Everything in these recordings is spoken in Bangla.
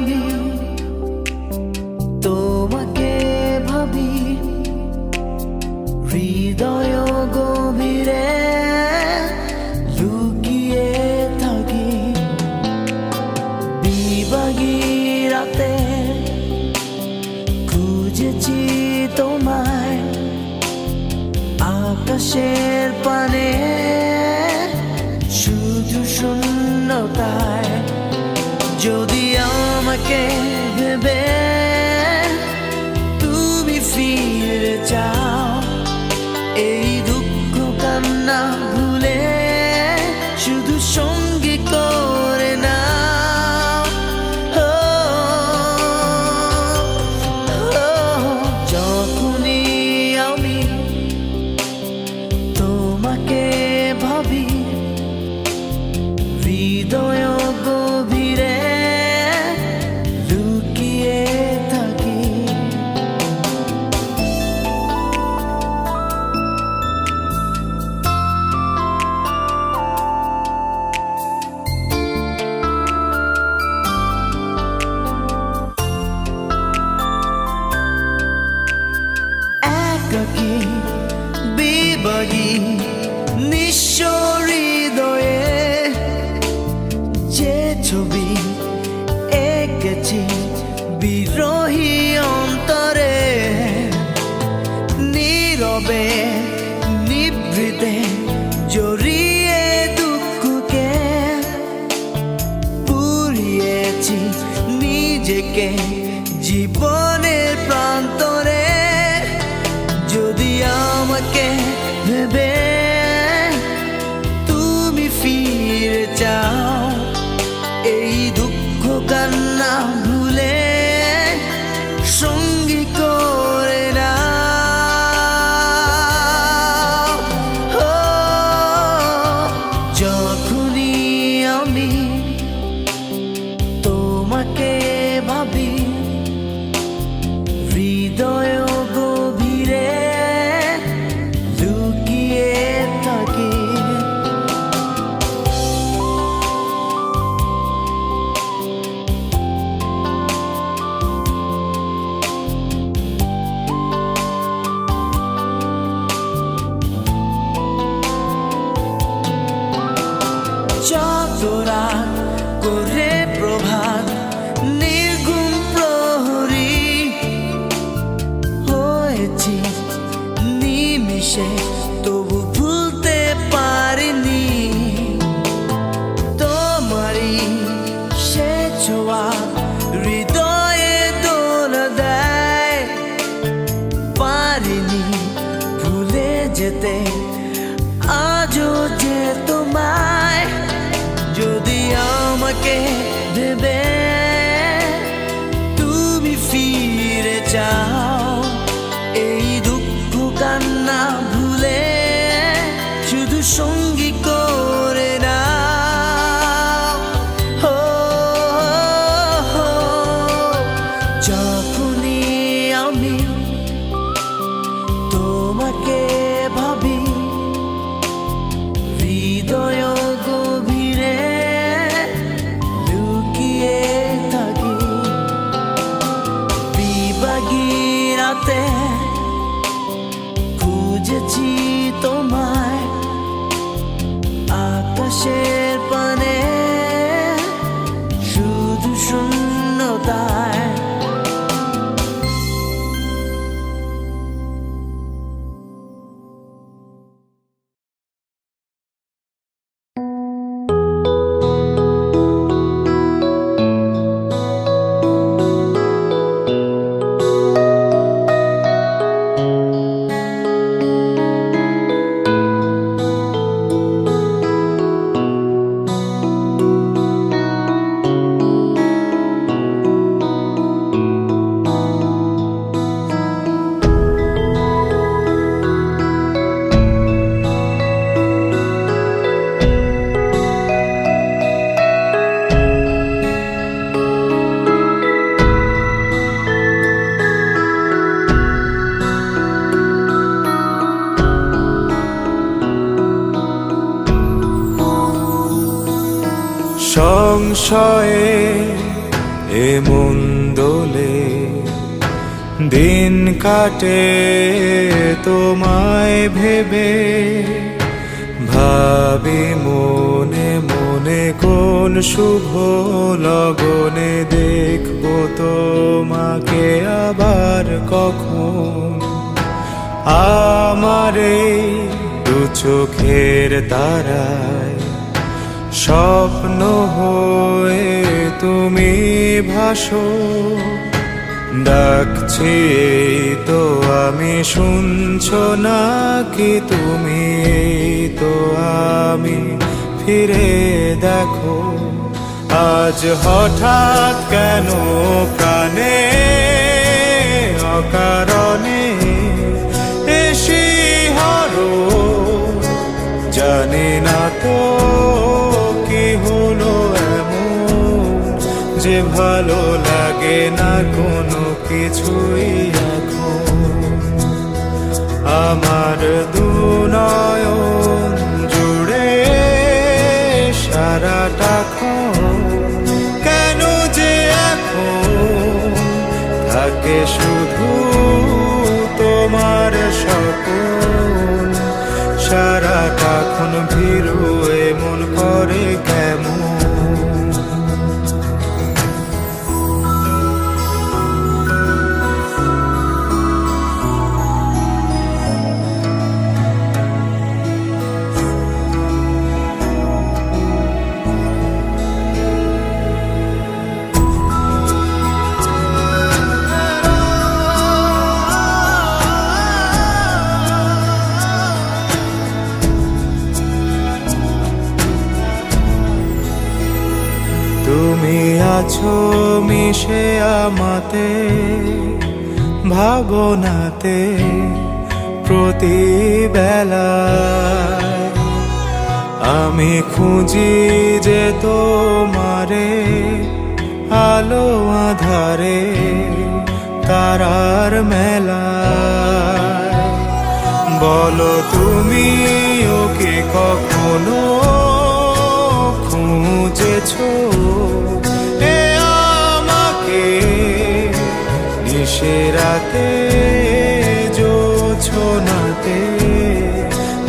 আমি তোমাকে ভাবি হৃদয় গভীরে লুকিয়ে থাকি বিভাগী রাতে খুঁজেছি তোমায় আকাশের পানে শুধু শূন্যতায় যদি আমাকে ভেবে তুমি ফিরে যাও এই দুঃখ কান্না ভুলে শুধু সঙ্গী করে নাও যখনই আমি তোমাকে ভাবি হৃদয় গভীরে লুকিয়ে থাকি একাকী বিভাগী নিঃস্ব হৃদয়ে যে ছবি এঁকেছি বিরহী অন্তরে নীরবে নিভৃতে জড়িয়ে দুঃখকে পুড়িয়েছি নিজেকে জীবনের প্রান্তরে যদি আমাকে ভেবে তুমি ফিরে যাও এই দুঃখ কান্না ভুলে সঙ্গী করে নাও যখনই আমি তোমাকে ভাবি হৃদয় গভীরে লুকিয়ে থাকি যতরা করে প্রভাত নির্গুণ প্রহরী হয়েছি নিমিষে তবু ভুলতে পারিনি তোমারই সে ছোঁয়া হৃদয়ে দোলা দেয় পারিনি ভুলে যেতে আজও যে তোমায় যদি আমাকে ভেবে তুমি ফিরে যাও এই দুঃখ কান্না ভুলে শুধু সঙ্গী করে নাও যখনই আমি তোমাকে ভাবি হৃদয় গভীরে লুকিয়ে থাকি বিভাগী রাতে খুঁজেছি তোমায় আকাশের পানে শুধু শূন্যতায় সংশয়ে এ মন দোলে দিন কাটে তোমায় ভেবে, ভাবি মনে মনে কোন শুভ লগনে দেখবো তোমাকে আবার কখন। আমার এই দু চোখের তারায় স্বপ্ন হয়ে তুমি ভাসো, ডাকছি তো আমি শুনছো না কি তুমি? তো আমি ফিরে দেখো, আজ হঠাৎ কেন প্রাণে অকারণে এসে হরো, জানি না তো কি হলো এমন যে ভালো লাগে না কোনো কিছুই এখন। আমার দু নয়ন জুড়ে সারাটা কেন যে এখন থাকে শুধু তোমার স্বপ্ন। সারাটা ক্ষণ ভীরু এমন করে কেমন? তুমি আছো মিশে আমাতে, ভাবনাতে প্রতি বেলায়। আমি খুঁজি যে তোমারে আলো আধারে তারার মেলায়। বলো তুমি ওকে কখনো খুঁজেছো এ আমাকে? নিশিরাতে জোছনাতে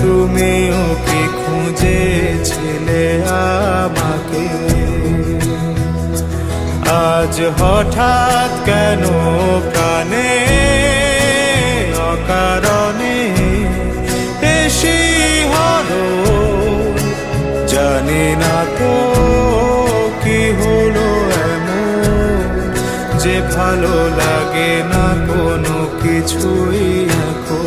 তুমি ওকে খুঁজেছিলে আমাকে? আজ হঠাৎ কেন প্রাণে অকারণে এসে হরো, জানি না তো কি হলো এমন যে ভালো লাগে না কোনো কিছুই এখন।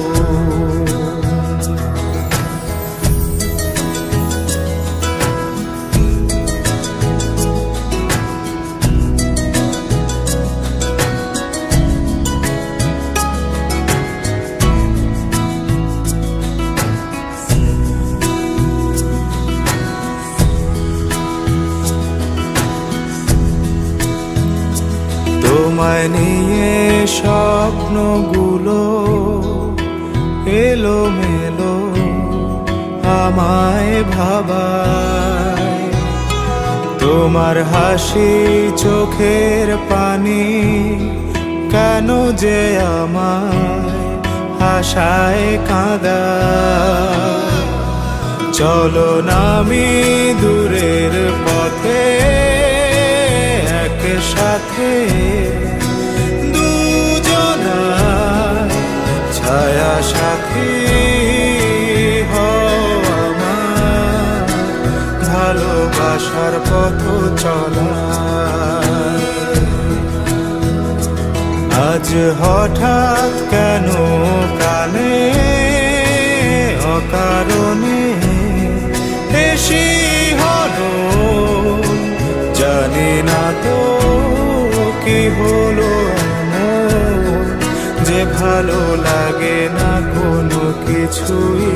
তোমায় নিয়ে স্বপ্নগুলো এলোমেলো আমায় ভাবায়। তোমার হাসি চোখের পানি কেন যে আমায় আশায় কাঁদায়। চলো নামি দূরের পথে একসাথে, দুজনায় ছায়া সাথী হও আমার, ভালোবাসার পথ চলা। আজ হঠাৎ কেন কানে অকারণে এসে হলো, জানি না তো কি হলো এমন যে ভালো লাগে না কোনো কিছুই।